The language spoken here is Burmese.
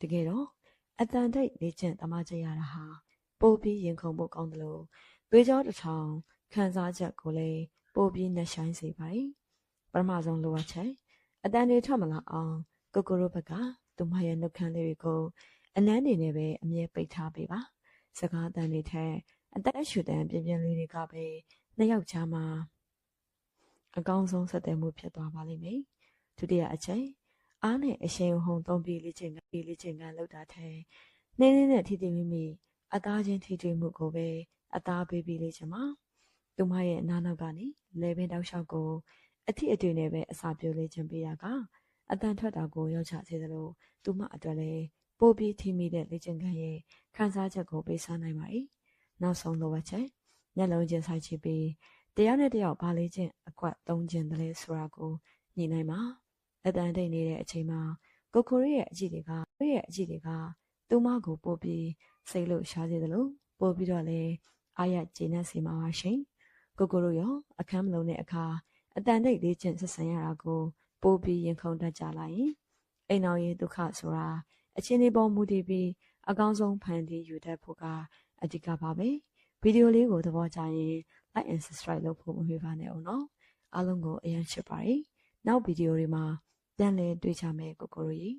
တကယ်တော့အတန်တိတ်လေ့ကျင့်သမားကျရတာဟာပိုပြီးရင်ခုန်ဖို့ကောင်းတယ်လို့သွေးကြောတစ်ထောင်ခံစားချက်ကိုလည်းပိုပြီးနှဆိုင်စေပါတယ်ပထမဆုံးလိုအပ်ချက်အတန်တွေထွက်မလာအောင်ကိုကိုရိုဘက်ကသူမရဲ့နှုတ်ခမ်းလေးတွေကိုအနမ်းနေနဲ့ပဲအမြဲပိတ်ထားပေးပါစကားအတန်တွေထက်အသက်ရှူတန်ပြင်းပြင်းလေးတွေကပဲနှစ်ယောက်ကြားမှာအကောင်းဆုံးဆက်သွယ်မှုဖြစ်သွားပါလိမ့်မယ်ဒုတိယအချက်အားနဲ့အရှိန်ဟုန်သုံးပြီးလေ့ကျင့်ခန်းလုပ်တာထက်နှင်းနဲ့ထိထိမိမိအသားချင်းထိတွေ့မှုကိုပဲအသားပေးပြီးလေ့ကျင့်ပါသူမရဲ့နားနောက်ကနေလဲပင်တောက်လျှောက်ကိုအထစ်အတွေ့နဲ့ပဲအစာပြိုလေ့ကျင့်ပေးရကအတန်ထွက်တာကိုရောက်ချစေသလိုသူမအတွက်လည်းပိုပြီးထိမိတဲ့လေ့ကျင့်ခန်းရဲ့ခံစားချက်ကိုပေးစားနိုင်ပါ යි နောက်ဆုံးလိုအပ်ချက်မျက်လုံးချင်းဆိုင်ချပြီးတယောက်နဲ့တယောက်ဘာလေးချင်းအကွက်သုံးခြင်းတလဲဆိုတာကိုညှိနှိုင်းပါအတန်တိတ်နေတဲ့အချိန်မှာကိုကိုရဲ့အကြည့်တွေကသူမကိုပို့ပြီးစိတ်လို့ရှားစေတယ်လို့ပို့ပြီးတော့လေအားရကျေနပ်စေမှာပါရှင်ကိုကိုရောအခမ်းမလုံးတဲ့အခါအတန်တိတ်လေးချင်းဆက်ဆံရတာကိုပို့ပြီးရင်ခုန်တတ်ကြလိုက်ရင်အိမ်တော်ရေးဒုက္ခဆိုတာအချင်းလေးပေါ်မူတည်ပြီးအကောင်းဆုံးဖန်တီးယူတတ်ဖို့ကအဓိကပါပဲဗီဒီယိုလေးကိုသဘောကျရင် like and subscribe လုပ်ဖို့မမေ့ပါနဲ့အောင်နော်အားလုံးကိုအရန်ချစ်ပါတယ်နောက်ဗီဒီယိုတွေမှာပြန်လည်တွေ့ကြမယ်ကိုကိုကြီး